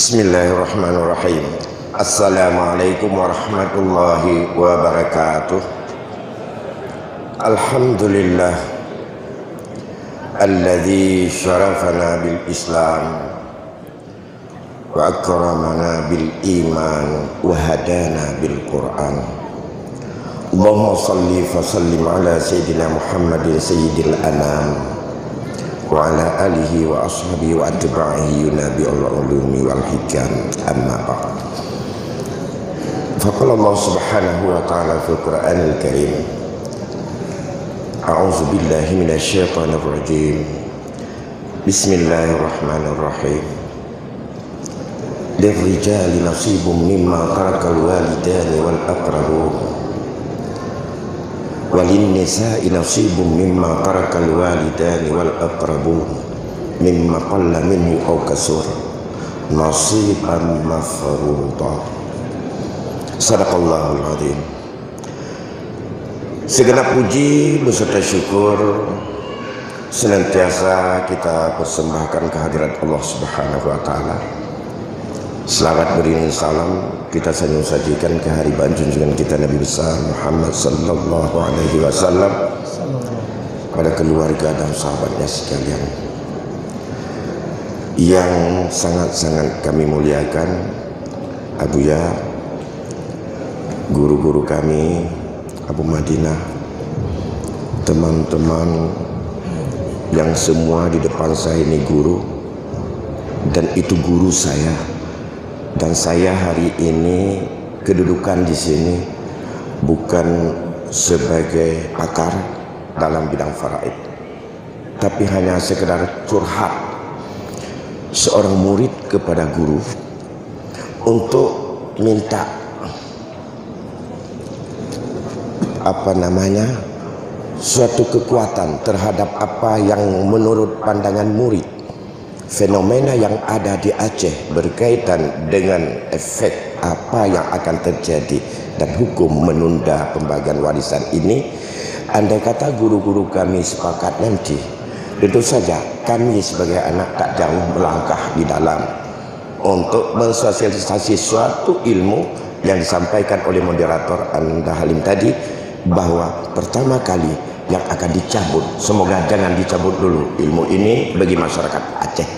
Bismillahirrahmanirrahim. Assalamualaikum warahmatullahi wabarakatuh. Alhamdulillah alladzi syarafana bil Islam wa akramana bil iman wa hadana bil Quran. Allahumma salli fa sallim ala sayyidina Muhammadin sayyidil anam wa ala alihi wa ashabihi wa atba'ihi yunabi al-ulumi wal hikam, amma ba'd. Faqala Allah subhanahu wa ta'ala fil Qur'anil Karim, a'udzu billahi minasy syaithanir rajim. Bismillahirrahmanirrahim. Lirrijali nasibum mimma tarakal walidani wal aqrabun walin nisa'i nasibum mimma tarakal walidani wal aqrabun mimma qalla minhu aw kasur nasiban mafruḍa. Sadaqallahul adzim. Segenap puji beserta syukur senantiasa kita persembahkan kehadirat Allah Subhanahu wa taala. Selamat beriring salam kita sajikan kehadiran junjungan kita Nabi besar Muhammad sallallahu alaihi wasallam pada keluarga dan sahabatnya sekalian yang sangat-sangat kami muliakan. Abuya, guru-guru kami, Abu Madinah, teman-teman yang semua di depan saya ini guru, dan itu guru saya. Dan saya hari ini kedudukan di sini bukan sebagai pakar dalam bidang faraid, tapi hanya sekedar curhat seorang murid kepada guru untuk minta suatu kekuatan terhadap apa yang menurut pandangan murid, fenomena yang ada di Aceh berkaitan dengan efek apa yang akan terjadi dan hukum menunda pembagian warisan ini. Andai kata guru-guru kami sepakat nanti, tentu saja kami sebagai anak tak jauh melangkah di dalam untuk mensosialisasi suatu ilmu yang disampaikan oleh moderator Anda Halim tadi, bahwa pertama kali yang akan dicabut, semoga jangan dicabut dulu ilmu ini bagi masyarakat Aceh,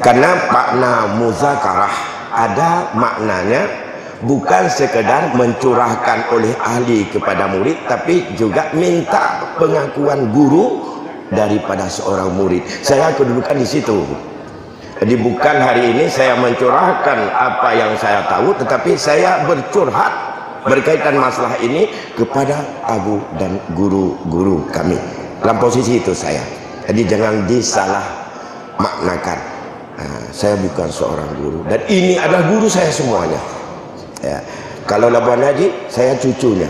karena makna muzakarah ada maknanya bukan sekedar mencurahkan oleh ahli kepada murid, tapi juga minta pengakuan guru daripada seorang murid. Saya kedudukan di situ. Jadi bukan hari ini saya mencurahkan apa yang saya tahu, tetapi saya bercurhat berkaitan masalah ini kepada abu dan guru-guru kami. Dalam posisi itu saya. Jadi jangan disalah maknakan. Saya bukan seorang guru, dan ini adalah guru saya semuanya. Ya. Kalau Labuan Haji, saya cucunya.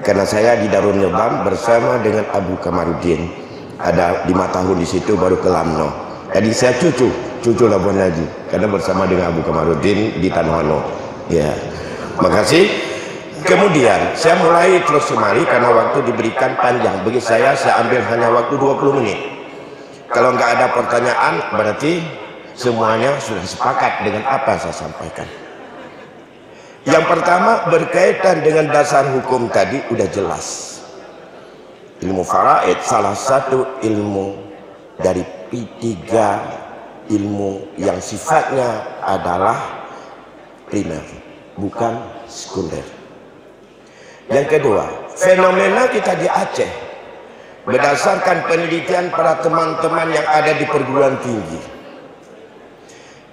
Karena saya di Darul Nizam bersama dengan Abu Kamaruddin. Ada 5 tahun di situ baru ke Lamno. Jadi saya cucu Labuan Haji karena bersama dengan Abu Kamaruddin di Tanhono. Ya. Makasih. Kemudian saya mulai terus kemari karena waktu diberikan panjang. Bagi saya ambil hanya waktu 20 menit. Kalau nggak ada pertanyaan berarti semuanya sudah sepakat dengan apa yang saya sampaikan. Yang pertama berkaitan dengan dasar hukum tadi udah jelas. Ilmu faraid salah satu ilmu dari tiga ilmu yang sifatnya adalah primer, bukan sekunder. Yang kedua, fenomena kita di Aceh berdasarkan penelitian para teman-teman yang ada di perguruan tinggi.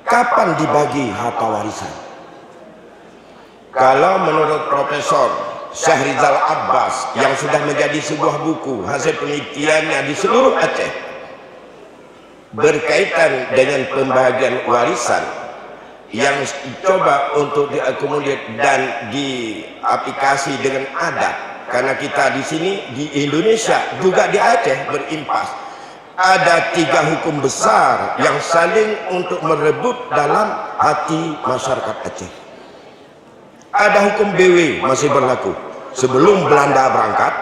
Kapan dibagi harta warisan? Kalau menurut Profesor Syahrizal Abbas yang sudah menjadi sebuah buku hasil penelitiannya di seluruh Aceh berkaitan dengan pembagian warisan yang dicoba untuk diakomodir dan diaplikasi dengan adat, karena kita di sini di Indonesia juga di Aceh berimpas, ada 3 hukum besar yang saling untuk merebut dalam hati masyarakat Aceh. Ada hukum BW masih berlaku sebelum Belanda berangkat.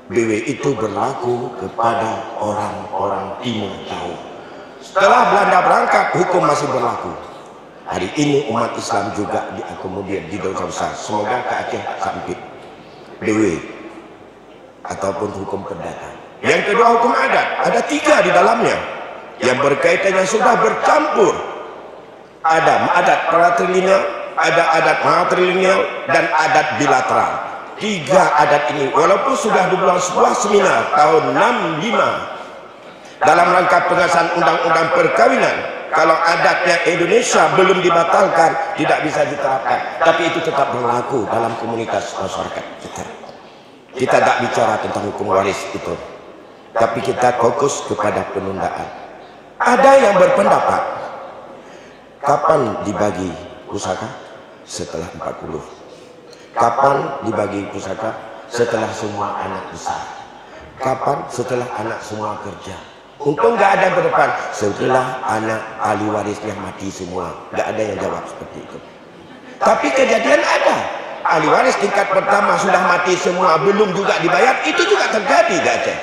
BW itu berlaku kepada orang-orang timur jauh. Setelah Belanda berangkat, hukum masih berlaku. Hari ini umat Islam juga diakomodir di Dosa Besar. Semoga ke Aceh sampai BW ataupun hukum perdata. Yang kedua hukum adat, ada 3 di dalamnya yang berkaitannya sudah bercampur. Ada adat patrilineal, ada adat matrilineal, dan adat bilateral. 3 adat ini walaupun sudah dibuat sebuah seminar tahun 65 dalam rangka pengesahan undang-undang perkawinan, kalau adatnya Indonesia belum dibatalkan, tidak bisa diterapkan, tapi itu tetap berlaku dalam komunitas masyarakat kita. Kita tak bicara tentang hukum waris itu, tapi kita fokus kepada penundaan. Ada yang berpendapat kapan dibagi pusaka? Setelah 40. Kapan dibagi pusaka? Setelah semua anak besar. Kapan? Setelah anak semua kerja. Untung nggak ada berdepan setelah anak ahli warisnya mati semua. Nggak ada yang jawab seperti itu. Tapi kejadian ada. Ahli waris tingkat pertama sudah mati semua, belum juga dibayar. Itu juga terjadi di Aceh.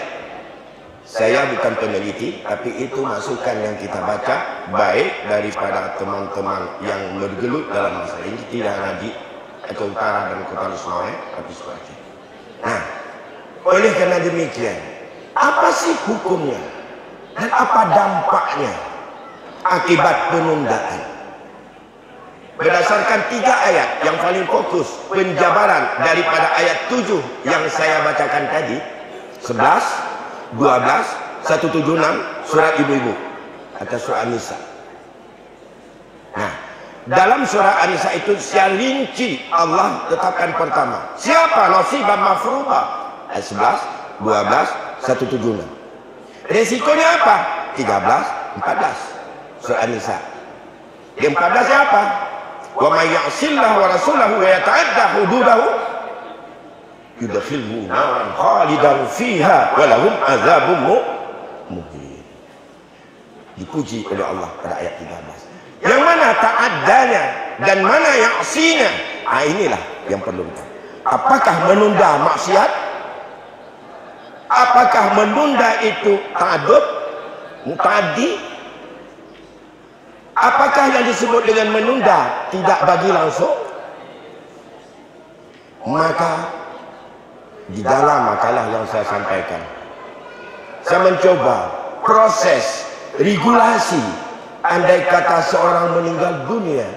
Saya bukan peneliti, tapi itu masukan yang kita baca, baik daripada teman-teman yang bergelut dalam masalah ini, tidak hanya di Aceh Utara dan Kota Lusmoe, tapi seluruh Aceh. Nah, oleh karena demikian, apa sih hukumnya? Dan apa dampaknya akibat penundaan? Berdasarkan 3 ayat yang paling fokus penjabaran daripada ayat 7 yang saya bacakan tadi, 11, 12, 176 surat ibu-ibu atau surat An-Nisa. Nah, dalam surah An-Nisa itu secara rinci Allah tetapkan pertama, siapa nasibah mafruḍah? Ayat 11, 12, 176. Resikonya apa? 13, 14 surah An-Nisa. Yang 14 apa? Wa may ya'sillahu wa rasulahu wa yata'adda hududahu yudkhilhu naran khalidan fiha wa lahum adzabun muhin. Dipuji oleh Allah pada ayat 13. Yang mana ta'addanya dan mana ya'sinya? Inilah yang perlu. Apakah menunda maksiat? Apakah menunda itu ta'addud, muta'addi? Apakah yang disebut dengan menunda tidak bagi langsung? Maka di dalam makalah yang saya sampaikan, saya mencoba proses regulasi andai kata seorang meninggal dunia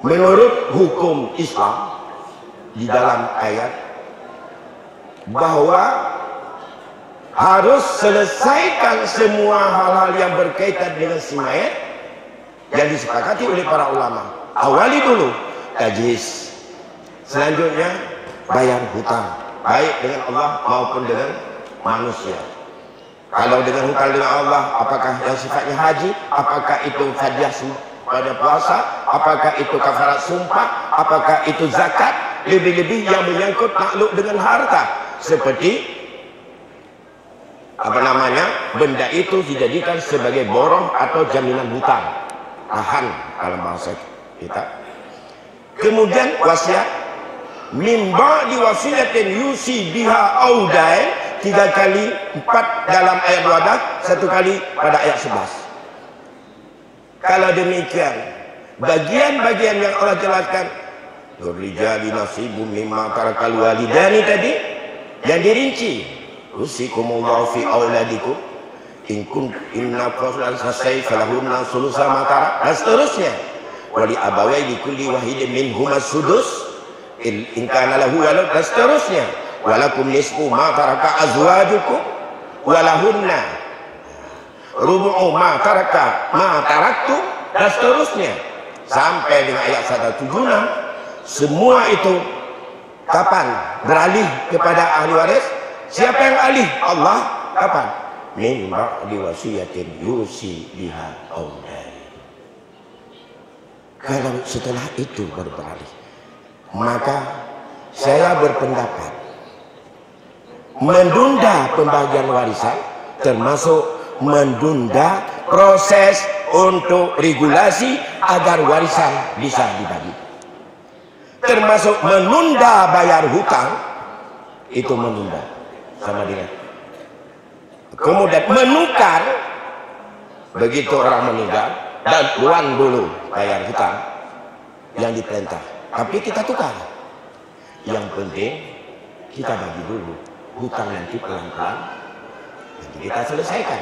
menurut hukum Islam di dalam ayat bahwa harus selesaikan semua hal-hal yang berkaitan dengan si mayat yang disepakati oleh para ulama. Awali dulu tajhiz, selanjutnya bayar hutang, baik dengan Allah maupun dengan manusia. Kalau dengan hutang dengan Allah, apakah yang sifatnya haji, apakah itu hadiah pada puasa, apakah itu kafarat sumpah, apakah itu zakat, lebih-lebih yang menyangkut takluk dengan harta, seperti benda itu dijadikan sebagai boroh atau jaminan hutang, tahan dalam bahasa kita. Kemudian wasiat, min ba'di wasiyatin yusi biha audain, 3 kali, 4 dalam ayat 12, 1 kali pada ayat 11. Kalau demikian, bagian-bagian yang Allah jelaskan, Rijali nasibum mimma tarakal walidani tadi, yang dirinci, usikumullahu fi auladikum in kuntum inna qawlan sasai falahunna sulusa ma tarak, dan seterusnya. Wali abawai li kulli wahidin minhum as-sudus in kana lahu walad, dan seterusnya. Walakum nisfu ma taraka azwajukum walahunna rubu'u ma taraka ma taraktum, dan seterusnya sampai dengan ayat 176. Semua itu kapan beralih kepada ahli waris? Siapa yang alih? Allah. Kapan? Min ba'di wasiyatin yusi biha audain. Kalau setelah itu baru beralih, maka saya berpendapat menunda pembagian warisan termasuk menunda proses untuk regulasi agar warisan bisa dibagi, termasuk menunda bayar hutang, itu menunda sama dengan kemudian menukar begitu orang meninggal dan uang dulu bayar hutang yang diperintah, tapi kita tukar. Yang penting kita bagi dulu hutang, nanti pelan-pelan nanti kita selesaikan.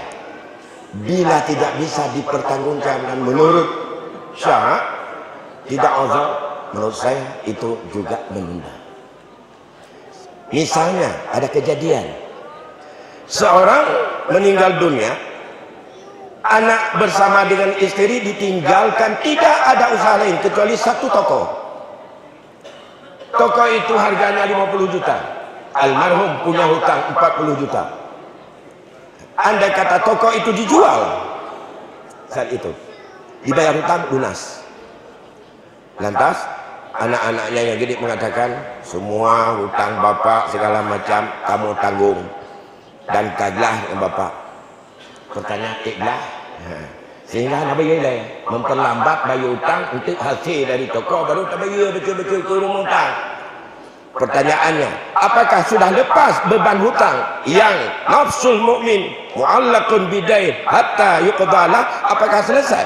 Bila tidak bisa dipertanggungjawabkan menurut syarak, tidak uzur, menurut saya itu juga menunda. Misalnya ada kejadian seorang meninggal dunia, anak bersama dengan istri ditinggalkan, tidak ada usaha lain kecuali satu toko. Toko itu harganya 50 juta. Almarhum punya hutang 40 juta. Andai kata toko itu dijual saat itu, dibayar hutang lunas. Lantas anak-anaknya yang gede mengatakan, semua hutang bapak segala macam kamu tanggung dan kaglah dengan bapak. Pertanyaan iklah, sehingga nak bayar dia memperlambat bayar hutang untuk hasil dari toko, baru tak bayar betul-betul ke rumah hutang. Pertanyaannya, apakah sudah lepas beban hutang yang nafsul mukmin mu'allaqun bidain hatta yuqdalah? Apakah selesai?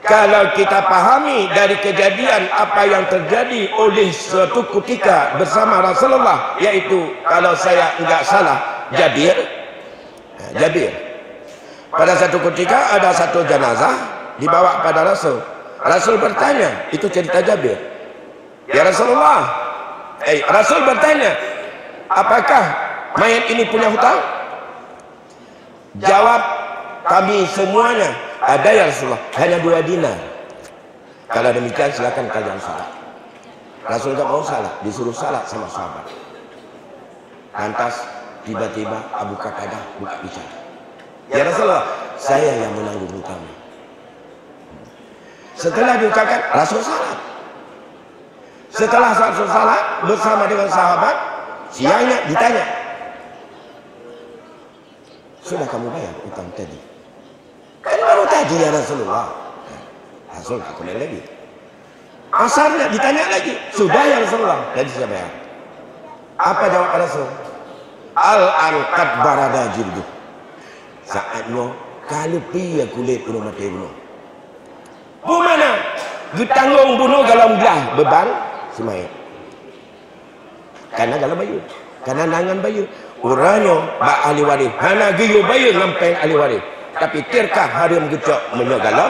Kalau kita pahami dari kejadian apa yang terjadi oleh suatu ketika bersama Rasulullah, yaitu kalau saya enggak salah Jabir. Pada satu ketika ada satu jenazah dibawa pada Rasul. Rasul bertanya, itu cerita Jabir. Ya Rasulullah, Rasul bertanya, apakah mayat ini punya hutang? Jawab kami semuanya, ada ya Rasulullah, hanya 2 dinar. Kalau demikian silakan kalian salat. Rasul tak mau salat, disuruh salat sama sahabat. Lantas tiba-tiba Abu Qatadah buka bicara. Ya Rasulullah, saya yang menanggung hutang. Setelah diucapkan, Rasul salat. Setelah Rasul salat bersama dengan sahabat, siangnya ditanya, sudah kamu bayar hutang tadi? Kan baru tadi ya Rasulullah. Rasul tak kembali lagi. Asarnya ditanya lagi, sudah ya Rasulullah? Tadi saya bayar. Apa jawab Rasul? Al-anqad barada jildu. Saatnya kalau piya kulit bunuh mati bunuh. Bagaimana? Getanggung bunuh galam gelah beban semayat. Karena galam bayu, karena nangan bayu. Uranya bak ahli waris, hana giyu bayu ngampeng ahli waris. Tapi tirkah harim gecok menyogalam,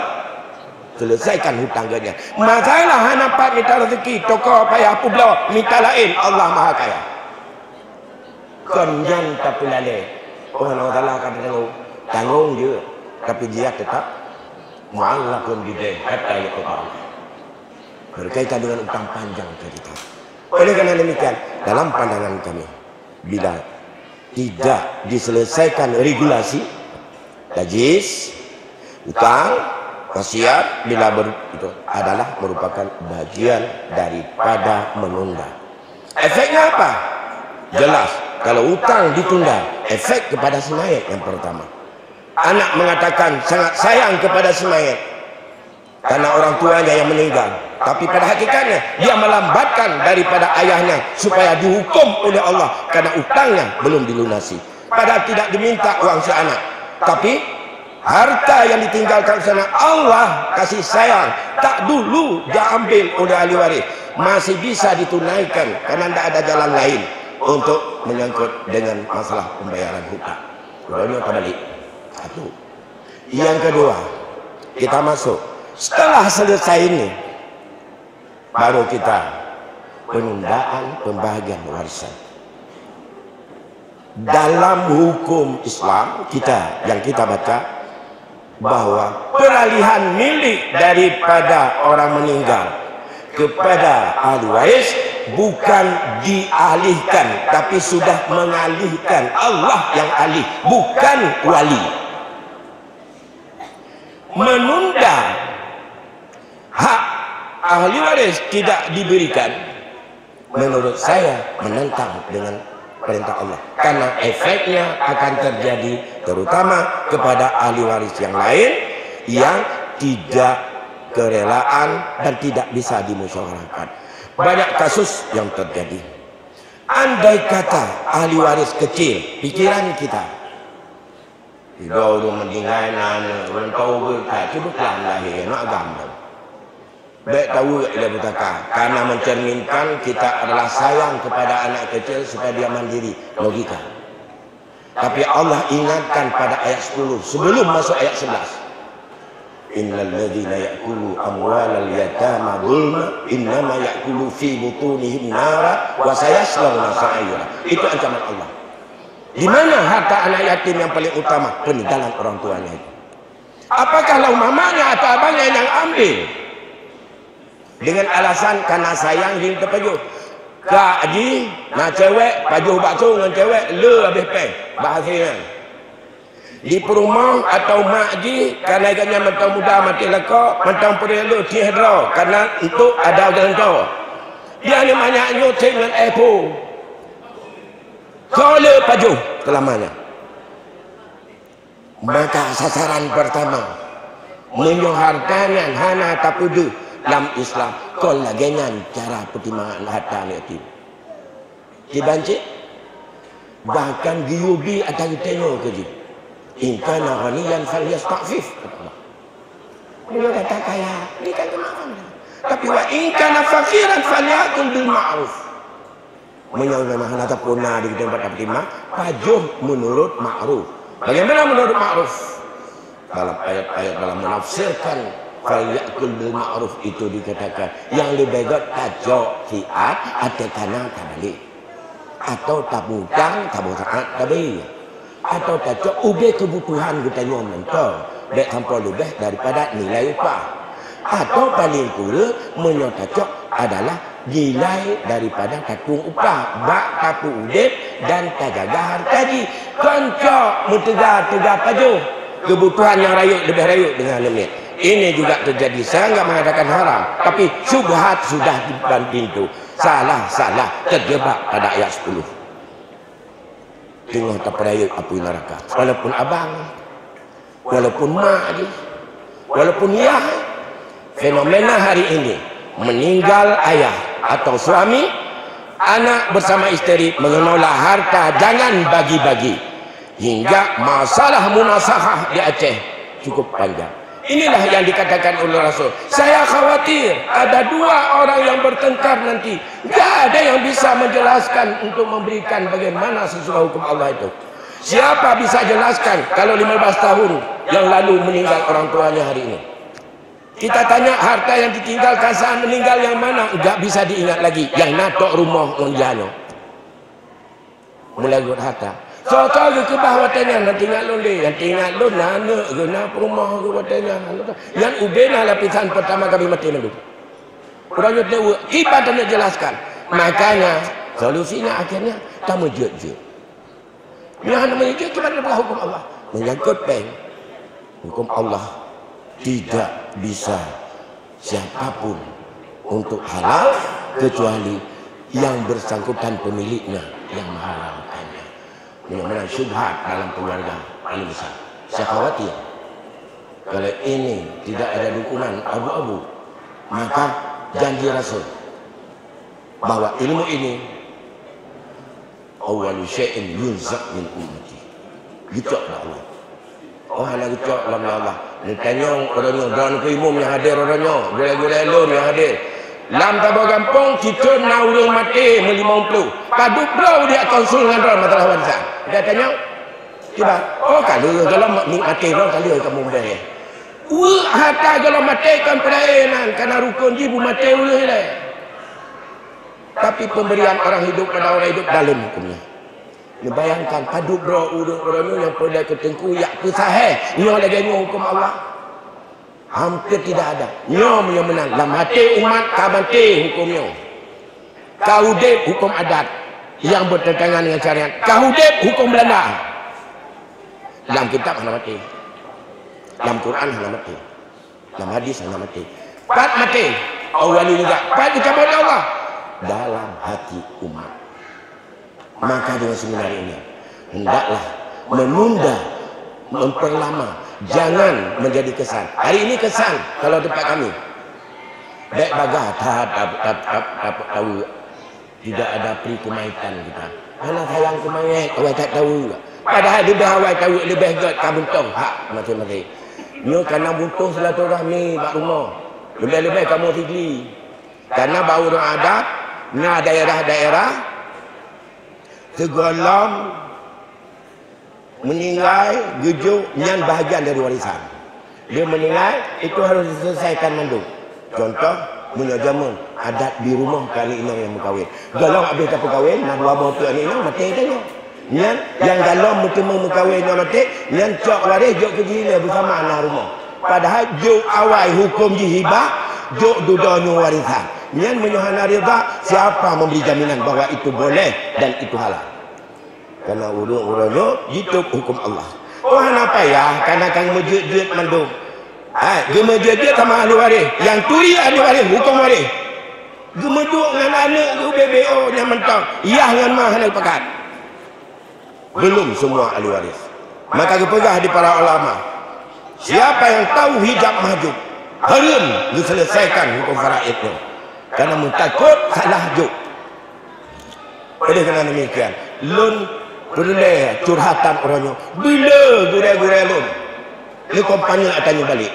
selesaikan hutangnya. Masalah hana pat minta rezeki, toko payah pula minta lain, Allah Maha Kaya. Konjan tapi lale. Oh Allah Taala kata tanggung je, tapi dia tetap mu'allaqun bidain hatta yuqda. Berkaitan dengan utang panjang cerita. Oleh karena demikian, dalam pandangan kami, bila tidak diselesaikan regulasi, najis, utang, wasiat, bila itu adalah merupakan bagian daripada menunda. Efeknya apa? Jelas, kalau utang ditunda, efek kepada si mayat yang pertama. Anak mengatakan sangat sayang kepada si mayat karena orang tuanya yang meninggal, tapi pada hakikatnya dia melambatkan daripada ayahnya supaya dihukum oleh Allah karena utangnya belum dilunasi. Padahal tidak diminta uang si anak, tapi harta yang ditinggalkan sana Allah kasih sayang, tak dulu dia ambil oleh ahli waris, masih bisa ditunaikan karena tidak ada jalan lain untuk menyangkut dengan masalah pembayaran hutang. Kemudian kembali satu. Yang kedua, kita masuk setelah selesai ini, baru kita penundaan pembagian warisan. Dalam hukum Islam kita yang kita baca bahwa peralihan milik daripada orang meninggal kepada ahli waris bukan dialihkan, tapi sudah mengalihkan. Allah yang alih, bukan wali. Menunda hak ahli waris tidak diberikan, menurut saya menentang dengan perintah Allah, karena efeknya akan terjadi terutama kepada ahli waris yang lain yang tidak kerelaan dan tidak bisa dimusyawarahkan. Banyak kasus yang terjadi. Andai kata ahli waris kecil, pikiran kita Hidup tu meninggal nana, orang tahu berkat, cuba kelam lahir, nak agama. Baik tahu dia berkata, karena mencerminkan kita adalah sayang kepada anak kecil supaya dia mandiri. Logika. Tapi Allah ingatkan pada ayat 10 sebelum masuk ayat 11. Innal ladzina ya'kulu amwalal yatama zulma innama ya'kulu fi butunihim nara wa sayaslawna sa'ira. Itu ancaman Allah. Di mana harta anak yatim yang paling utama? Peninggalan orang tuanya itu. Apakah lau mamanya atau abangnya yang ambil? Dengan alasan karena sayang dia terpajuh. Kak Haji, nak cewek, pajuh bakso dengan cewek, le habis peng. Bahasanya. Di perumah atau mak Haji, kerana ikannya mentang muda mati lekak, mentang perilu tiada. Karena untuk ada orang tua. Dia ni banyak nyuting dengan Apple. Kau le pajuh selamanya. Maka sasaran pertama. Menyuharkan hana tapudu. Dalam Islam kol lagengan cara pertimbangan harta yatim. Dibanci bahkan giyubi atau tengok ke dia. In kana ghaniyan falyastafif. Dia kata kaya, dia kata makan. Tapi wa in kana fakiran falyakul bil ma'ruf. Menyaulah mahal ataupun di tempat pertimbangan pajuh menurut ma'ruf. Bagaimana menurut ma'ruf? Dalam ayat-ayat dalam menafsirkan falyakul bil ma'ruf itu dikatakan yang lebih baik tajok fiat atau tanah tabalik atau tabutang tabi atau tajok ubah kebutuhan kita mentor baik tanpa lebih daripada nilai upah atau paling kurang menyotajok adalah nilai daripada takung upah bak tapu udip dan tagagah hartaji koncok mentegak pajuh kebutuhan yang rayuk lebih rayuk dengan limit. Ini juga terjadi. Saya enggak mengatakan haram, tapi syubhat sudah di pintu. Salah terjebak pada ayat 10. Tengok terperayuk api neraka. Walaupun abang, walaupun mak, walaupun ayah. Fenomena hari ini meninggal ayah atau suami, anak bersama isteri mengelola harta jangan bagi-bagi hingga masalah munasahah di Aceh cukup panjang. Inilah yang dikatakan oleh Rasul. Saya khawatir ada dua orang yang bertengkar nanti. Tidak ada yang bisa menjelaskan untuk memberikan bagaimana sesuai hukum Allah itu. Siapa bisa jelaskan kalau 15 tahun yang lalu meninggal orang tuanya hari ini? Kita tanya harta yang ditinggalkan saat meninggal yang mana? Enggak bisa diingat lagi. Yang natok rumah unjano. Mulai gut harta. So-so ke bawah watanya nanti ingat lu yang tinggal lu nana guna rumah ke watanya yang ubena lapisan pertama kami mati lalu orangnya tahu kita tak jelaskan makanya solusinya akhirnya kamu jujur yang namanya jujur kita adalah hukum Allah menyangkut peng hukum Allah tidak bisa siapapun untuk halal kecuali yang bersangkutan pemiliknya yang menghalalkannya. Benar-benar syubhat dalam keluarga paling besar. Saya khawatir kalau ini tidak ada dukungan abu-abu, maka janji Rasul bahwa ilmu ini awwalu syai'in yunzaq min ummati. Gicok dah Allah. Oh hanya gicok dalam Allah. Ni tanya orangnya dan keimum yang hadir orangnya, gula-gula elon yang hadir. Lam tabah gampung kita nak urung mati me-50. Padu bro dia konsul dengan orang masalah warisan. Dia tanya, tiba, oh kalau mati orang kali kamu bayar. Harta kalau mati kan perainan karena rukun jibu mati ulih lah. Tapi pemberian orang hidup pada orang hidup dalam hukumnya. Dia bayangkan padu bro urung orang yang pada ketengku yak pesaheh. Nyo lagi nyo hukum Allah. Hampir tidak ada. Nyom yang menang. Dalam hati umat kabante hukumnya. Kahudib hukum adat yang bertentangan dengan syariat. Kahudib hukum Belanda. Dalam kitab hana mati. Dalam Quran hana mati. Dalam hadis hana mati. Pat mati. Awali juga. Pat dicabut Allah. Dalam hati umat. Maka dengan seminar ini hendaklah menunda, memperlama. Jangan menjadi kesan. Hari ini kesan kalau tempat kami. Baik bagah tahu tidak ada pri kemaitan kita. Mana sayang kemayat, orang tak tahu juga. Padahal lebih awal tahu lebih gat kabuntung hak masing-masing. Nyo karena butuh silaturahmi bak rumah. Lebih-lebih kamu tigli. Karena baru ada na daerah-daerah segolong meninggal gejuk nyan bahagian dari warisan. Dia meninggal itu harus diselesaikan manduk. Contoh menyajamun adat di rumah kali ini yang berkahwin. Galau habis tak berkahwin, nak buat motor ni mati tanya. Nyan yang galau bertemu berkahwin mati, nyan cok waris jok kejila bersama anak rumah. Padahal jok awal hukum dihibah, jok dudanya warisan. Nyan menyuhana rida, siapa memberi jaminan bahawa itu boleh dan itu halal. Karena urut-urutnya itu hukum Allah. Oh kenapa ya? Karena kang mejut-jut mandum. Gemejut-jut sama ahli waris. Yang turi ahli waris, hukum waris. Gemeduk dengan anak tu BBO yang mentang. Iya dengan mah hendak pekat. Belum semua ahli waris. Maka kepegah di para ulama. Siapa yang tahu hijab mahjub, harum diselesaikan hukum faraidnya. Karena takut salah juk. Oleh kerana demikian, lun boleh curhatan orangnya. Bila gurau-gurau lun, ni kompanya nak tanya balik.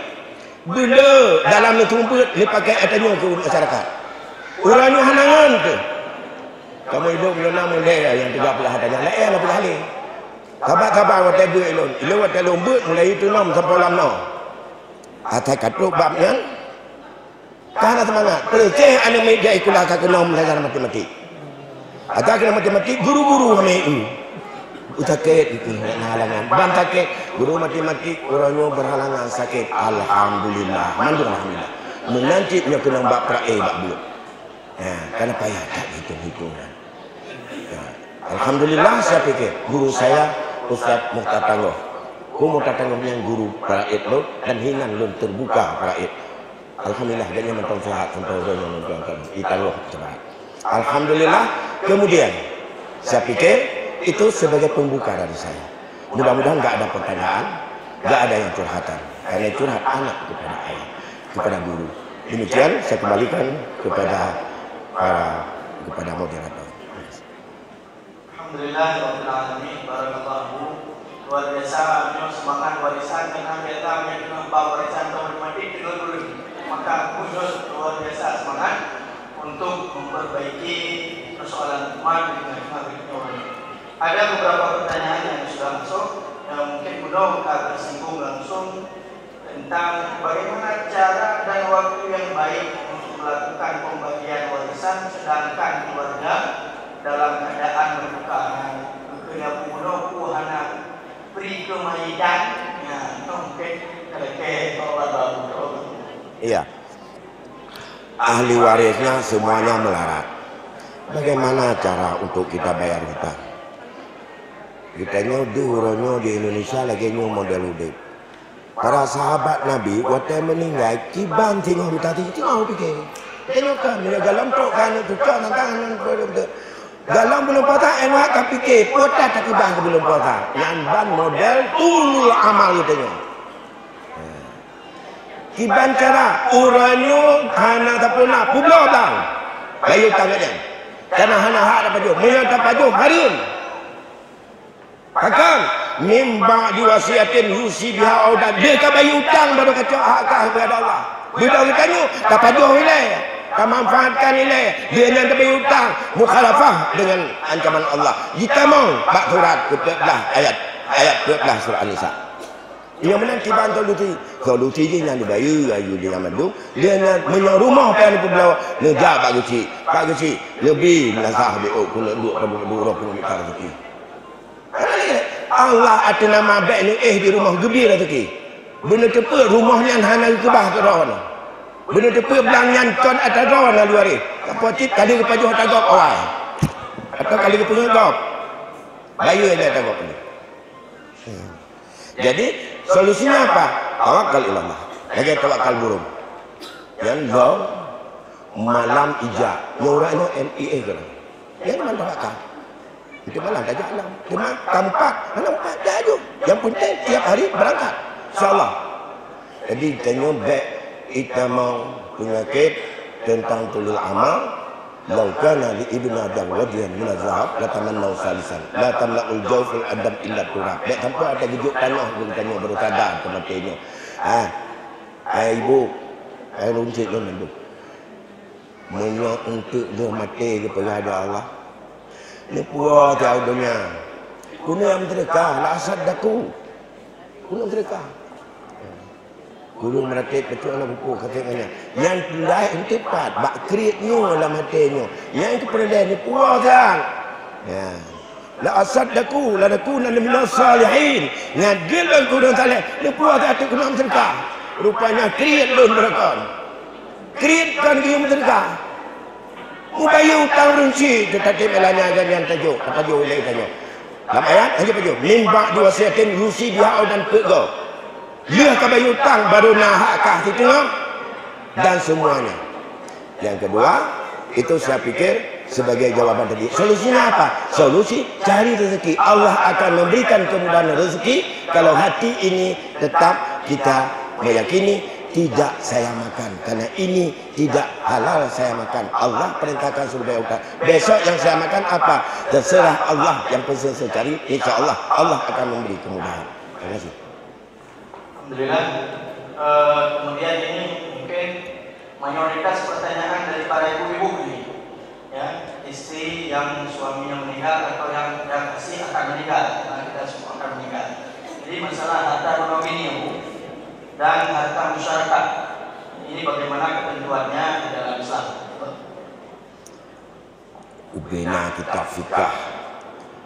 Bila dalam ni tumput, ni pakai tanya ke masyarakat. Orangnya hanangan tu. Kamu hidup luna mulai yang 30 tanya. Lain lah pula halih. Kabar-kabar watai duit lun. Ila watai lombut mulai itu 6 sampai 6. Atai katuk babnya. Karena semangat. Percaya anak media ikulah kakak nom belajar matematik. Atau kena matematik guru-guru kami itu. Sakit itu halangan. Ban sakit guru matematik orangnya berhalangan sakit. Alhamdulillah. Mandur alhamdulillah. Menanti punya kena bak prae bak buat. Karena payah tak hitung-hitungan. Alhamdulillah saya fikir guru saya Ustaz Mukhtar Tangguh. Mukhtar Tangguh yang guru praid lu dan hingan lu terbuka praid. Alhamdulillah dia mentong sehat sampai orangnya mentong Itangguh cepat. Alhamdulillah. Kemudian saya pikir itu sebagai pembuka dari saya. Mudah-mudahan enggak ada pertanyaan, enggak ada yang curhatan. Karena curhat anak kepada ayah, kepada guru. Demikian saya kembalikan kepada moderator. Alhamdulillah rabbil alamin, barakallahu. Luar biasa semangat warisan karena kita punya warisan matematik dulu. Maka khusus luar biasa semangat untuk memperbaiki persoalan umat dengan hal-hal. Ada beberapa pertanyaan yang sudah masuk yang mungkin mudah tersinggung langsung tentang bagaimana cara dan waktu yang baik untuk melakukan pembagian warisan sedangkan keluarga dalam keadaan berduka. Kena mudah kuhana beri kemaidan ya mungkin kelek bawa. Iya. Ahli warisnya semuanya melarat. Bagaimana cara untuk kita bayar hutang? Kita nyodoh di Indonesia lagi nyoh model udah. Para sahabat Nabi waktu meninggal kiban tengok minta tengok fikir. Tengokkan dia galam tok kan itu kan tangan galam belum patah enak kan fikir potah tak kiban belum patah. Yang ban model tulul amal gitu nyoh. Kiban cara uranyo hana tapuna publo bang. Bayu tangan. Karena hana hak dapat jo, menyata paju harim. Kakang mimba diwasiatin yusi biha audan. Dia ka bayu utang baru kata hak kepada Allah. Bila ditanya dapat jo wilayah, tak manfaatkan wilayah. Dia yang bayu utang mukhalafah dengan ancaman Allah. Jika mau bak surat ke-12 ayat 12 surah An-Nisa. Yang menanti bantu luti. Kalau luti je yang dibayar ayu dia mandung. Dia nak menyang rumah pada pebelawa. Negak Pak Guci. Pak Guci lebih melazah BO kena duk orang kena minta rezeki. Allah ada nama baik ni di rumah gebir rezeki. Benda tepa rumahnya hana kebah ke ron. Benda tepa belang nyanton atas ron lalu hari. Apa cip kali ke pajuh tagap awal. Atau kali ke punya gop. Bayar dia tagap ni. Jadi solusinya apa? Tawakal ilallah. Lagi tawakal burung. Yang gau malam ijab. Yang orang MIA ke lah. Yang mana tawakal? Itu malam dah jalan. Cuma tempat. Mana empat dah je. Yang penting tiap hari berangkat. InsyaAllah. Jadi tanya baik kita mau penyakit tentang tulul amal. law kana li ibn adam wajhan min az-zahab la tamannaw salisan la tamla'ul jawful adam illa turab. Dek tanpa ada gijuk tanah dia tanya baru sadar kematiannya. Ibu runcit tu nanti. Menyo untuk dia mati kepada Allah. Ni puas tahu dunia. Kuna yang terdekat la saddaku. Kuna terdekat. Guru merakit betul anak buku katanya. Yang lain tepat, bak kreatnya lah matanya. Yang keperluan ni puas kan. Ya. La asaddaku la nakuna minas salihin. Ngadil dan kudu saleh. Ni puas hati kena mencerka. Rupanya kreat don mereka. Kreatkan dia mencerka. Mubayar utang runci tetapi melanya yang tajuk. Tajuk ini tajuk. Dalam ayat hanya tajuk. Min ba'di wasiyatin yusi biha dan kego. Dia kebayar hutang baru nahakkah itu dan semuanya. Yang kedua, itu saya pikir sebagai jawaban tadi. Solusinya apa? Solusi cari rezeki. Allah akan memberikan kemudahan rezeki kalau hati ini tetap kita meyakini tidak saya makan karena ini tidak halal saya makan. Allah perintahkan suruh bayar hutang. Besok yang saya makan apa? Terserah Allah. Yang penting saya cari, insya Allah Allah akan memberi kemudahan. Terima kasih. Alhamdulillah. Kemudian ini mungkin mayoritas pertanyaan dari para ibu-ibu ini, ya, istri yang suaminya meninggal atau yang kasih akan meninggal, karena kita semua akan meninggal. Jadi masalah harta gono ini, Bu, dan harta masyarakat ini bagaimana ketentuannya di dalam Islam? Ubena kitab fikah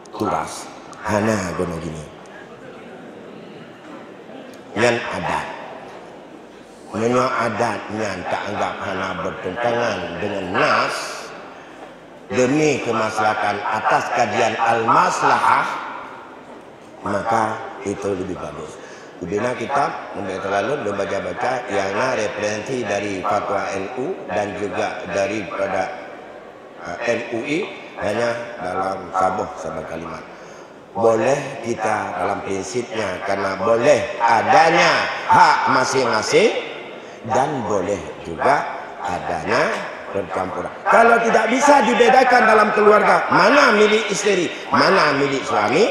turas hana gono gini. Yang adat menyo adatnya tak anggap hana bertentangan dengan nas demi kemaslahatan atas kajian al-maslahah, maka itu lebih bagus. Ubina kitab memberi terlalu membaca-baca yang representasi dari fatwa NU dan juga daripada MUI hanya dalam sabah kalimat. Boleh kita dalam prinsipnya karena boleh adanya hak masing-masing dan boleh juga adanya percampuran. Kalau tidak bisa dibedakan dalam keluarga mana milik istri, mana milik suami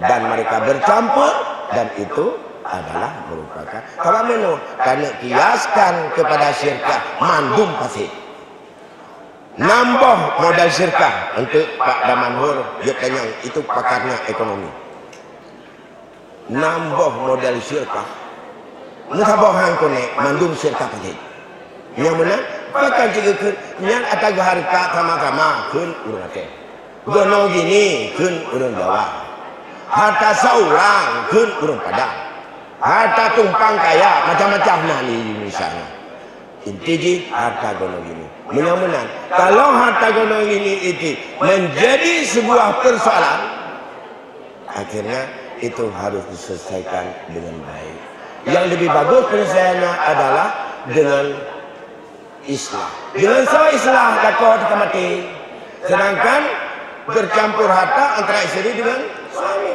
dan mereka bercampur dan itu adalah merupakan kalau menu karena kiaskan kepada syirkah mandum pasir. Nambah modal syirkah untuk Pak Damanhur yuk tanya itu pakarnya ekonomi. Nambah modal syirkah. Mutabah hang konek mandum syirkah pasir. Yang mana pakai juga yang atas harga sama-sama kun urang ke. Gono gini kun urang Jawa. Harta seorang kun urang Padang. Harta tumpang kaya macam-macam nah di Indonesia. Inti harta gono gini. Menyamanan. Kalau harta gono gini itu menjadi sebuah persoalan, akhirnya itu harus diselesaikan dengan baik. Yang lebih bagus penyelesaiannya adalah dengan Islam. Dengan sama Islam takut kita mati. Sedangkan bercampur harta antara istri dengan suami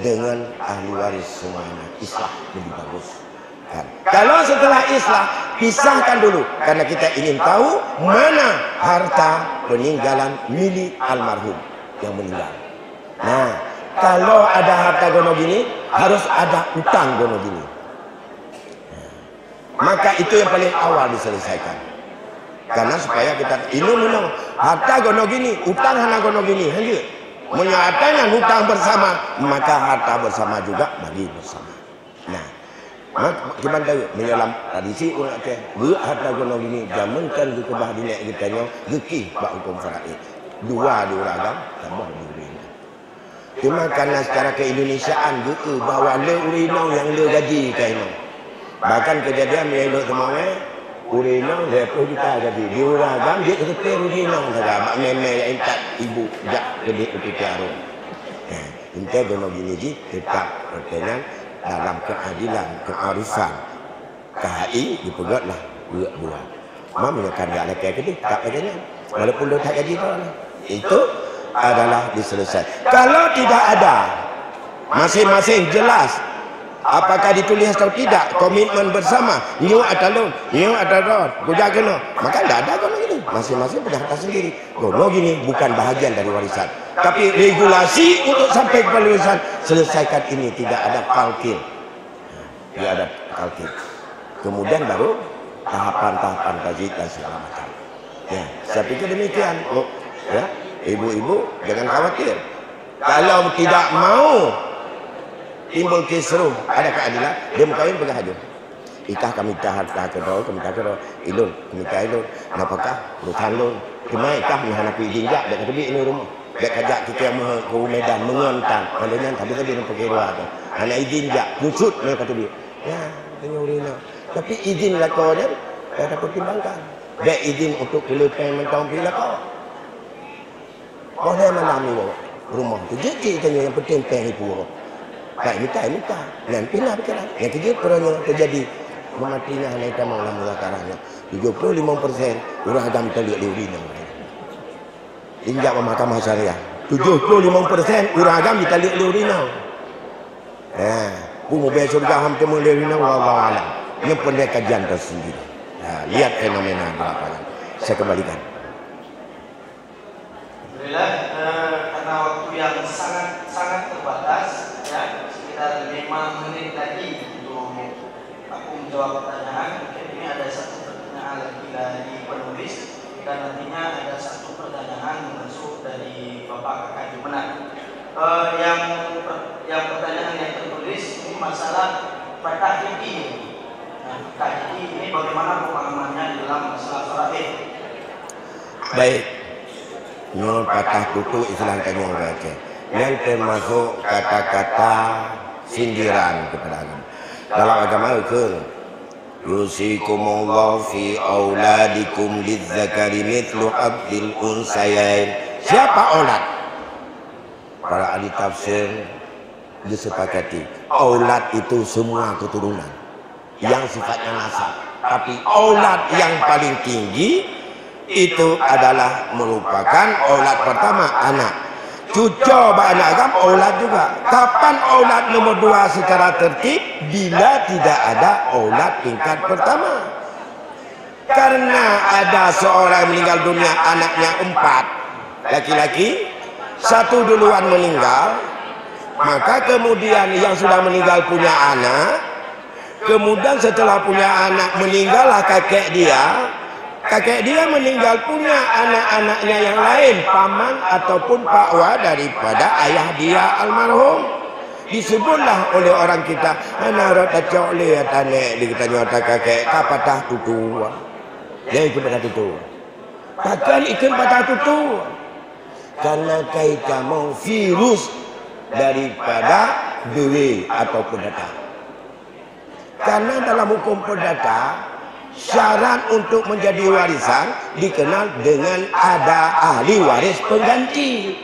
dengan ahli waris semuanya. Islam lebih bagus. Kalau setelah Islam pisahkan dulu karena kita ingin tahu mana harta peninggalan milik almarhum yang meninggal. Nah, kalau ada harta gono gini harus ada utang gono gini. Maka itu yang paling awal diselesaikan. Karena supaya kita ini harta gono gini, utang hana gono gini, hanya menyatakan hutang bersama, maka harta bersama juga bagi bersama. Nah, gimana tahu menyelam tradisi orang teh buat harta gono gini jamankan ke kebah dunia kita nyo geki bak hukum faraid dua diuragam tambah diurina. Cuma karena secara keindonesiaan geki bahwa le urina yang le gaji kaino. Bahkan kejadian yang le kemawe urina 20 juta gaji diuragam dia ketepe urina saja bak meme yang tak ibu jak gede ketika arum. Inte gono gini ji tetap pertanyaan dalam keadilan, kearifan KHI dipegatlah buat. Mama kan enggak ada kayak gitu, tak kayaknya. Walaupun dia tak gaji itu adalah diselesaikan. Kalau tidak ada masing-masing jelas apakah ditulis atau tidak komitmen bersama, new atau gujak kena, maka enggak ada kalau gitu. masing-masing punya harta sendiri. Gono gini bukan bahagian dari warisan. Tapi regulasi untuk sampai ke warisan, selesaikan ini, tidak ada kalkil. Tidak ada kalkil. Kemudian baru tahapan-tahapan kaji dan segala macam. Ya, saya pikir demikian. Oh, ya, ibu-ibu jangan khawatir. Kalau tidak mau timbul kisruh, ada keadilan, dia mau kawin pegang hajur. Ikah kami tahan kedua, kami tahan kedua, ilun, kami tahan ilun, napakah, urutan lun, kemai ikah menghadapi jinjak, dan kedua ini rumah, dan kajak kita yang ke Medan, mengontan, malunya tapi nampak kira tu, anak izin jak, kusut mereka kata dia, ya, tanya urina, tapi izin lah kau dia, ada pertimbangkan, dia izin untuk kelepai mentang pilih kau, kau dia malam ni rumah tu, jadi tanya yang penting pengen ibu, baik minta, dan pilih berkenan, yang kejut peranya terjadi. Mematinya hanya kita mengalami karanya 75% orang agama kita lihat di urina injak mahkamah syariah 75% orang agama kita lihat di urina mau biar surga ham temu di urina wallahu alam ini pendek kajian tersendiri lihat fenomena di lapangan. Saya kembalikan. Alhamdulillah, karena waktu yang sangat terbatas ya, sekitar 5 menit lagi aku menjawab pertanyaan. Mungkin ini ada satu pertanyaan lagi dari penulis dan nantinya ada satu pertanyaan masuk dari Bapak Kakak Jumenang. Yang pertanyaan yang tertulis ini masalah patah gigi. Nah, patah gigi ini bagaimana pemahamannya di dalam masalah faraid? Baik, nyol patah tutu Islam kanyang baca. Yang termasuk kata-kata sindiran kepada agama. Dalam agama itu yusikumullahu fi auladikum lidzakari mithlu hadzil unsayain. Siapa aulad? Para ahli tafsir disepakati aulad itu semua keturunan yang sifatnya nasab. Tapi aulad yang paling tinggi itu adalah merupakan aulad pertama anak. Cucu anak agama aulad juga. Kapan aulad nomor 2 secara tertib? Bila tidak ada aulad tingkat pertama. Karena ada seorang meninggal dunia, anaknya 4 laki-laki, 1 duluan meninggal, maka kemudian yang sudah meninggal punya anak, kemudian setelah punya anak meninggallah kakek dia meninggal punya anak-anaknya yang lain, paman ataupun pakwa daripada ayah dia almarhum. Disebutlah oleh orang kita, anak rata cok le tane dikitanya otak kakek kapatah tutu. Dia ikut patah tutu. Bahkan ikut patah tutu. Karena kita mau virus daripada dewi atau perdata. Karena dalam hukum perdata syarat untuk menjadi warisan dikenal dengan ada ahli waris pengganti.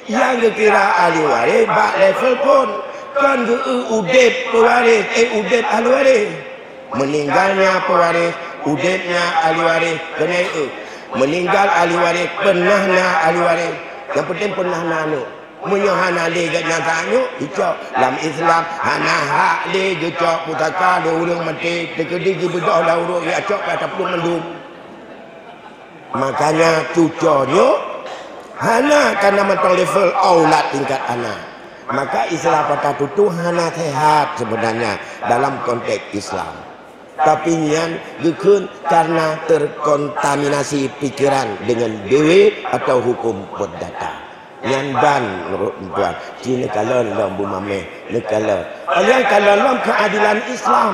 Yang dikira ahli waris bak level pun kan udep pewaris udep ahli waris. Meninggalnya pewaris, udepnya ahli waris kena meninggal ahli waris, pernahnya ahli waris. Yang penting pernah nanu menyohana le gat nyatanya itu dalam Islam hana hak le jocok putaka le urang mati tegedi bedah la urang ya cok kata pun mendum. Makanya cucunya hana karena mentang level aulad tingkat anak. Maka istilah patah tutu hana sehat sebenarnya dalam konteks Islam. Tapi yang gekun karena terkontaminasi pikiran dengan dewe atau hukum perdata. Yang ban menurut tuan Cina kalau dalam bumame nekala kalian kalau dalam keadilan Islam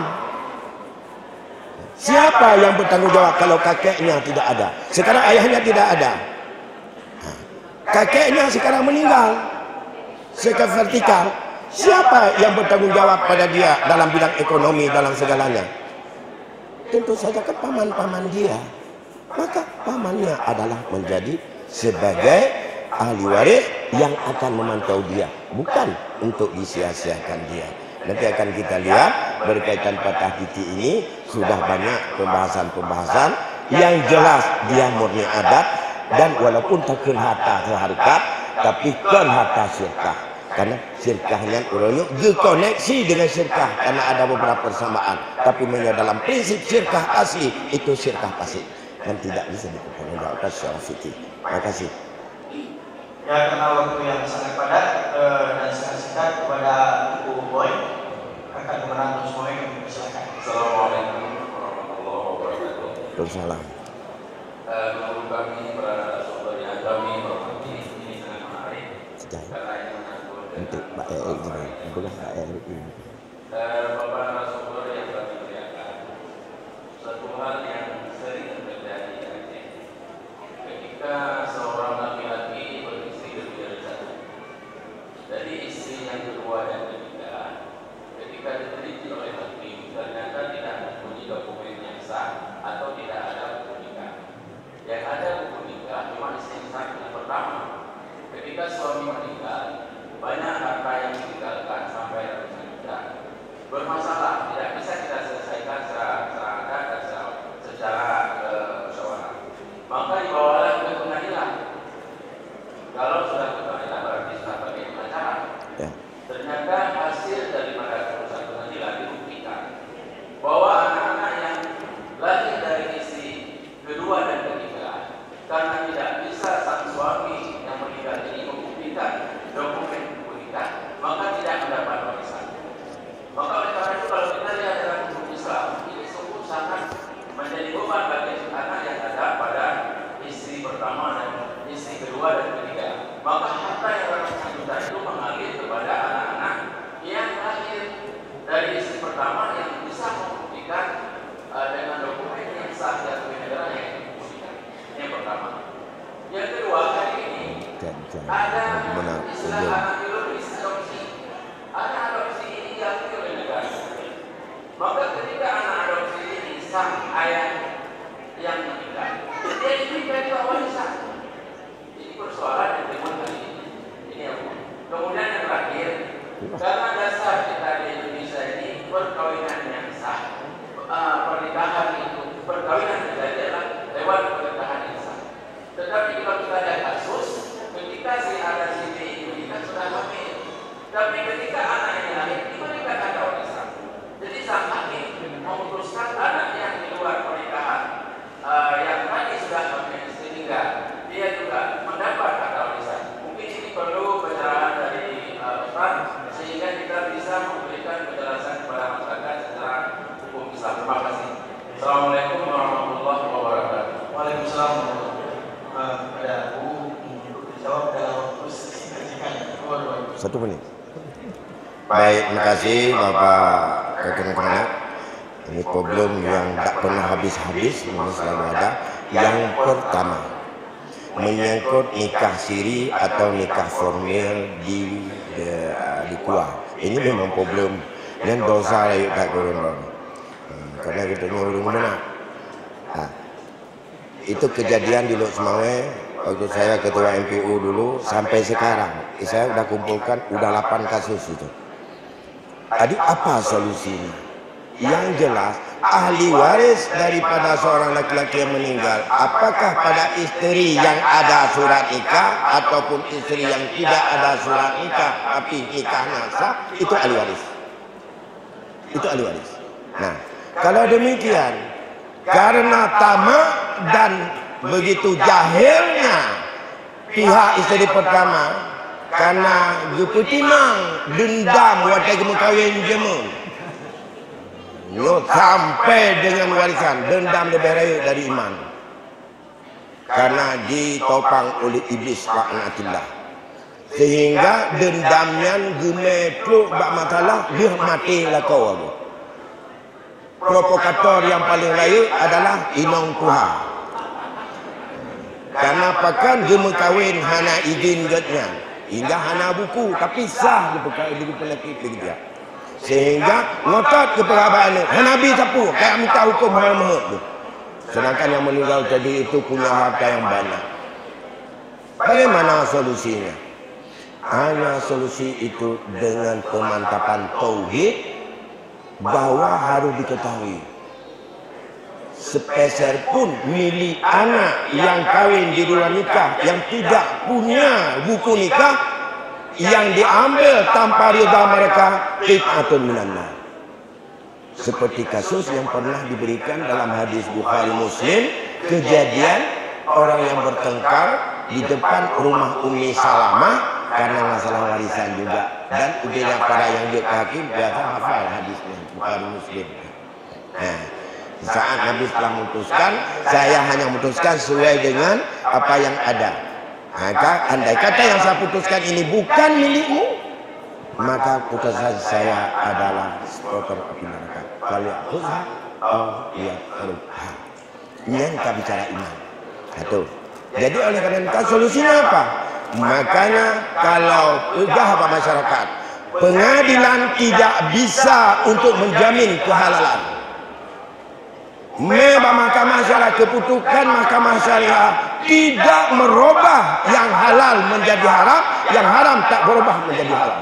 siapa yang bertanggung jawab kalau kakeknya tidak ada? Sekarang ayahnya tidak ada, kakeknya sekarang meninggal secara vertikal, siapa yang bertanggung jawab pada dia dalam bidang ekonomi, dalam segalanya? Tentu saja kan paman-paman dia. Maka pamannya adalah menjadi sebagai ahli waris yang akan memantau dia, bukan untuk disia-siakan dia. Nanti akan kita lihat berkaitan patah gigi ini sudah banyak pembahasan-pembahasan yang jelas dia murni adat dan walaupun takkan harta seharkat tapi kan harta syirkah. Karena syirkahnya urangnya dikoneksi dengan syirkah karena ada beberapa persamaan, tapi dalam prinsip syirkah asli itu syirkah pasif dan tidak bisa dipercaya. menjawabkan secara fikih. Terima kasih. Ya, karena waktu yang sangat padat dan sangat singkat, kepada Ibu Boy akan kemenangan semua yang dipersilakan. Assalamualaikum warahmatullahi wabarakatuh. Waalaikumsalam. Guru kami, para saudara yang kami hormati, ini sangat menarik karena yang menyangkut Untuk Pak ini, bukan Pak ini. Bapak narasumber yang kami muliakan, suatu hal yang sering terjadi di Aceh ketika seorang laki-laki beristri lebih dari satu. Jadi istri yang kedua dan ketiga, ketika diteliti oleh hakim, ternyata tidak mempunyai dokumen yang sah atau tidak ada buku nikah. Yang ada buku nikah cuma istri yang pertama. Ketika suami meninggal, banyak harta yang ditinggalkan sampai ratusan juta. Bermasalah, tidak bisa kita selesaikan secara adat dan secara musyawarah. Maka dibawalah ke pengadilan. Kalau sudah ke pengadilan berarti sudah pakai pengacara. Ya. Ternyata hasil daripada keputusan pengadilan dibuktikan bahwa anak-anak yang lahir dari istri kedua dan ketiga, karena tidak bisa sang suami yang meninggal ini membuktikan dokumen nikah, maka tidak mendapat warisan. Maka oleh karena itu kalau kita lihat dalam hukum Islam, ini sungguh sangat menjadi beban bagi anak yang ada pada istri pertama dan istri kedua dan ketiga. Maka harta yang ratusan juta itu mengalir kepada anak-anak yang lahir dari istri pertama yang bisa membuktikan dengan dokumen yang sah dan negara yang dibuktikan. Yang pertama. Yang kedua, hari ini ada istilah anak biologis adopsi. Anak adopsi ini diakui oleh negara. Maka ketika anak adopsi ini sang ayah yang meninggal, dia diberikan juga warisan. Ini persoalan yang timbul hari ini. Ini yang kemudian yang terakhir, karena dasar kita di Indonesia ini perkawinan yang sah, pernikahan itu perkawinan terjadi adalah lewat pernikahan yang sah. Tetapi kalau kita lihat kasus, ketika si ada si B itu kita sudah hamil, tapi ketika anak yang lahir diberikan ada warisan. Jadi sang hakim memutuskan anak yang di luar pernikahan yang tadi sudah hamil sehingga dia juga mendapat ada warisan. Mungkin ini perlu pencerahan dari Ustaz sehingga kita bisa memberikan penjelasan kepada masyarakat secara hukum Islam. Terima kasih. Assalamualaikum warahmatullahi wabarakatuh. Waalaikumsalam warahmatullahi pada Bu dijawab dalam waktu singkat. Satu menit. Baik, terima kasih Bapak rekan-rekan. Ini problem yang tak pernah habis-habis, memang selalu ada. Yang pertama, menyangkut nikah siri atau nikah formal di kuah. Ini memang problem dan dosa lah yuk tak korang. Karena kita nyuruh mana? Itu kejadian di Lok Semawai waktu saya ketua MPU dulu sampai sekarang. Saya sudah kumpulkan udah 8 kasus itu. Tadi apa solusinya? Yang jelas ahli waris daripada seorang laki-laki yang meninggal, apakah pada istri yang ada surat nikah ataupun istri yang tidak ada surat nikah tapi nikahnya sah, itu ahli waris. Itu ahli waris. Nah, kalau demikian karena tamak dan begitu jahilnya pihak istri pertama karena juputimang dendam watai kawin jemun sampai dengan warisan dendam lebih raya dari iman karena ditopang oleh iblis laknatillah sehingga dendamnya gemepluk bak masalah dia matilah kau aku. Provokator yang paling raya adalah Inong Tuhan. Karena pakan dia kawin hana izin getnya hingga hana buku tapi sah dia pelakit begitu ya. Sehingga ngotot ke perabaan Nabi sapu kayak minta hukum hal-hal tu. Sedangkan yang meninggal tadi itu punya harta yang banyak. Bagaimana solusinya? Hanya solusi itu dengan pemantapan tauhid bahwa harus diketahui sepeser pun milik anak yang kawin di luar nikah yang tidak punya buku nikah yang diambil tanpa rida mereka qit'atun minannar. Seperti kasus yang pernah diberikan dalam hadis Bukhari Muslim, kejadian orang yang bertengkar di depan rumah Umi Salamah karena masalah warisan juga. Dan ujungnya pada yang dia hakim biasa hafal hadisnya, bukan Muslim. Nah, saat Nabi telah memutuskan, saya hanya memutuskan sesuai dengan apa yang ada. Maka andai kata yang saya putuskan ini bukan milikmu, maka putusan saya adalah spotter api neraka. Kalau khuzha, ya khuzha. Ini yang kita bicara iman. Satu. Jadi oleh karena itu solusinya apa? Makanya kalau udah apa masyarakat, pengadilan tidak bisa untuk menjamin kehalalan. Mahkamah syariah, keputusan mahkamah syariah tidak merubah yang halal menjadi haram, yang haram tak berubah menjadi halal.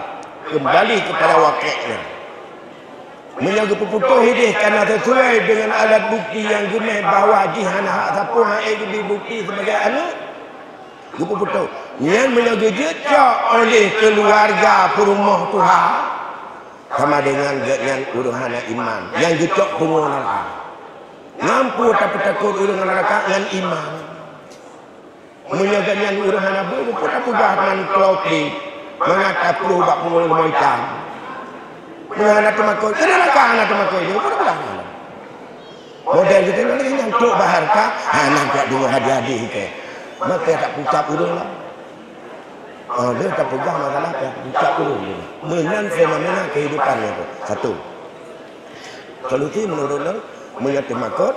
Kembali kepada wakilnya. Menjaga keputusan ini karena sesuai dengan alat bukti yang gemeh bahawa jihana hak siapa hak dibukti sebagai anak. Keputusan yang menjaga jejak oleh keluarga perumah Tuhan sama dengan uruhana iman yang jejak penguasa neraka. Mampu tapi takut urusan neraka dengan iman. Menjaga yang uruhana boleh pun tak pugah dengan klopi mengata perlu bak pengulung moitan. Anak temakoi, kenapa anak temakoi dia? Kenapa? Model kita ni yang tok bahar ka, anak tak dua hadiah ke. Maka tak pucap dulu lah. Dia tak pegang masalah tak pucap dulu. Dengan fenomena kehidupannya tu. Satu. Solusi menurut dia, menyatu makot,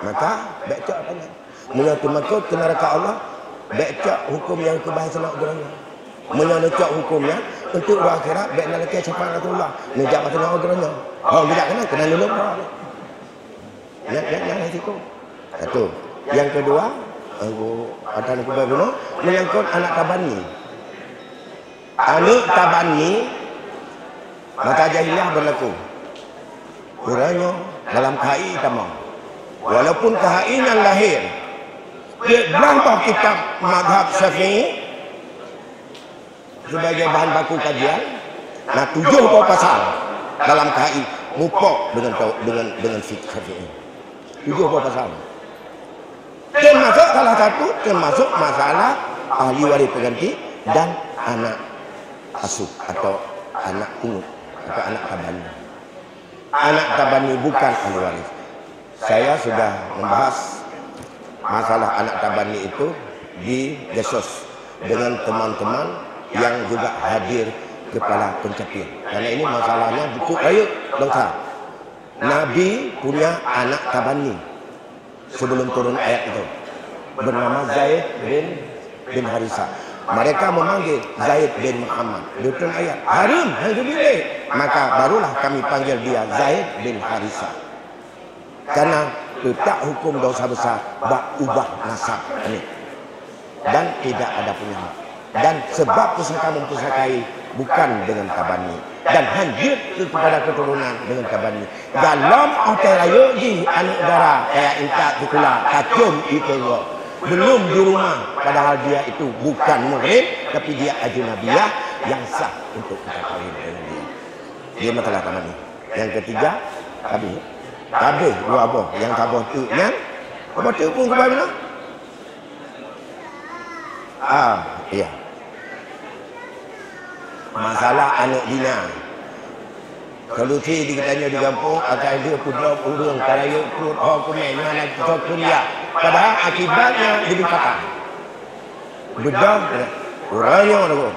maka baca apa ni? Menyatu makot ke neraka Allah, baca hukum yang kebahasan agama. Menyatu hukumnya untuk akhirat baik nak lekas syafaat Rasulullah nejak pasal agama. Oh tidak kena dulu. Yang itu. Satu. Yang kedua, ada nak buat dulu menyangkut anak tabani. Anak tabani masa jahiliah berlaku. Kurangnya dalam KHI tamam. Walaupun KHI yang lahir berapa kitab mazhab Syafi'i sebagai bahan baku kajian, nah 7 pasal dalam KHI mupok dengan fiqh Syafi'i. 7 pasal. Termasuk salah satu termasuk masalah ahli waris pengganti dan anak asuh atau anak pungut atau anak tabani. Anak tabani bukan ahli waris. Saya sudah membahas masalah anak tabani itu di Desos dengan teman-teman yang juga hadir kepala pencapaian. Karena ini masalahnya buku ayat dosa. Nabi punya anak tabani sebelum turun ayat itu bernama Zaid bin Harisa. Mereka memanggil Zaid bin Muhammad. Dia turun ayat haram hanya boleh. Maka barulah kami panggil dia Zaid bin Harisa. Karena letak hukum dosa besar ubah nasab ini dan tidak ada punya. Dan sebab pusaka mempusakai bukan dengan tabani dan hanyut kepada keturunan dengan tabani. Dalam hotel ayo di anak dara kayak intak tukula kacum itu belum di rumah padahal dia itu bukan muhrim tapi dia ajnabiyah yang sah untuk kita kawin dengan dia. Dia masalah tabani. Yang ketiga Kabeh dua abah yang tabah tu yang apa tu pun kebal bila? Iya. Masalah anak dina. Solusi dikatanya di kampung akan dia pudra urung karayuk kurut komen mana kita kuliah. Padahal akibatnya jadi kata. Bedah orangnya tu.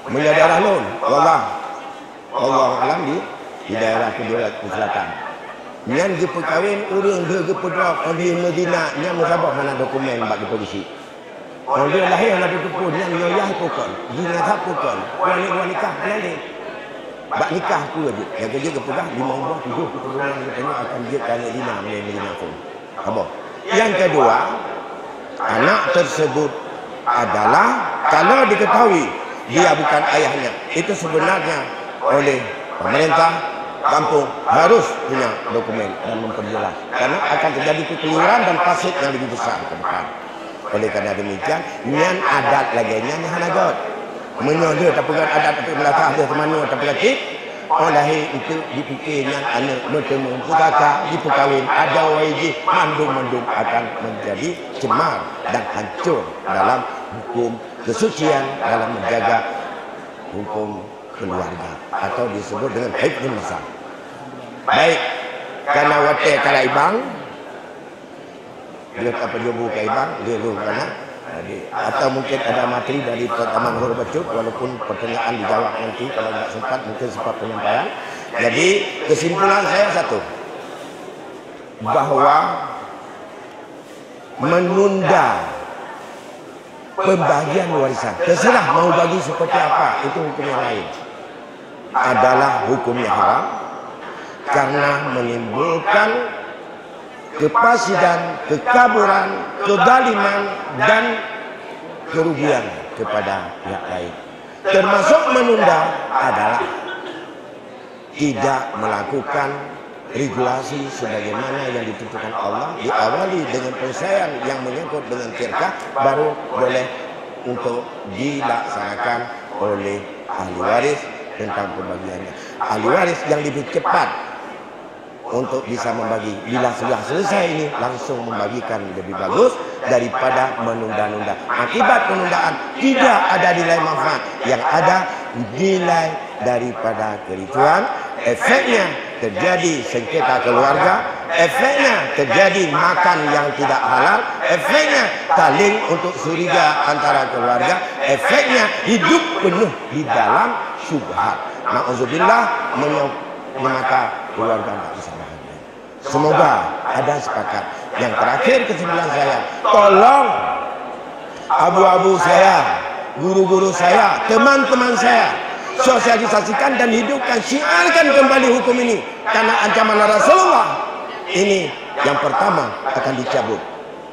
Menjadi lun. Allah alam di daerah kedua selatan. Yang dipekawin urang dia gepedrak di Madinah yang musabah mana dokumen bagi polisi. Orang dia lahir ada tupu yang nyoyah pokon, jingat pokon. Wanita nikah nanti. Bak nikah aku aja. Yang kerja kepegah 5 umur 7 keturunan katanya akan dia kali Madinah Madinah tu. Apa? Yang kedua, anak tersebut adalah kalau diketahui dia bukan ayahnya, itu sebenarnya oleh pemerintah kampung harus punya dokumen dan memperjelas karena akan terjadi kekeliruan dan fasid yang lebih besar ke depan. Oleh karena demikian, nyan adat lagi nyan hanagot. Menyoh dia tak pegang adat tapi melakah dia semanu tak pegang orang lahir itu dipikirnya anak bertemu putaka dipukawin ada wajib mandum-mandum akan menjadi cemar dan hancur dalam hukum kesucian, dalam menjaga hukum keluarga atau disebut dengan hifdzun nasab. Baik, karena wate kala ibang dia apa jobu ka ibang dia lu kana atau mungkin ada materi dari Taman Huru Bacut, walaupun pertanyaan dijawab nanti kalau tidak sempat mungkin sempat penyampaian. Jadi kesimpulan saya satu, bahwa menunda pembagian warisan, terserah mau bagi seperti apa, itu hukum yang lain, adalah hukum yang haram karena menimbulkan kefasidan, kekaburan, kezaliman dan kerugian kepada pihak lain. Termasuk menunda adalah tidak melakukan regulasi sebagaimana yang ditentukan Allah, diawali dengan penyelesaian yang menyangkut dengan firqah, baru boleh untuk dilaksanakan oleh ahli waris tentang pembagiannya. Ahli waris yang lebih cepat untuk bisa membagi, bila sudah selesai ini langsung membagikan lebih bagus daripada menunda-nunda. Akibat penundaan tidak ada nilai manfaat, yang ada nilai daripada kericuan. Efeknya terjadi sengketa keluarga, efeknya terjadi makan yang tidak halal, efeknya saling untuk curiga antara keluarga, efeknya hidup penuh di dalam syubhat. Na'udzubillah, maka keluarga tidak bisa bahagia. Semoga ada sepakat. Yang terakhir kesimpulan saya, tolong abu-abu saya, guru-guru saya, teman-teman saya, sosialisasikan dan hidupkan, syiarkan kembali hukum ini, karena ancaman Rasulullah ini yang pertama akan dicabut.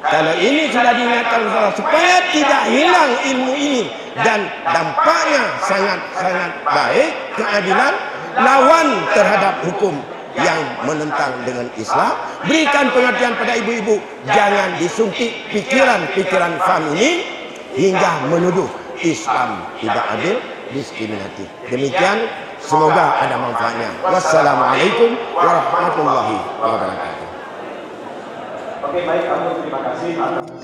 Kalau ini sudah diingatkan Rasulullah supaya tidak hilang ilmu ini, dan dampaknya sangat-sangat baik, keadilan, lawan terhadap hukum yang menentang dengan Islam. Berikan pengertian pada ibu-ibu, jangan disuntik pikiran-pikiran feminin hingga menuduh Islam tidak adil, diskriminatif. Demikian, semoga ada manfaatnya. Wassalamualaikum warahmatullahi wabarakatuh. Oke, baik, terima kasih.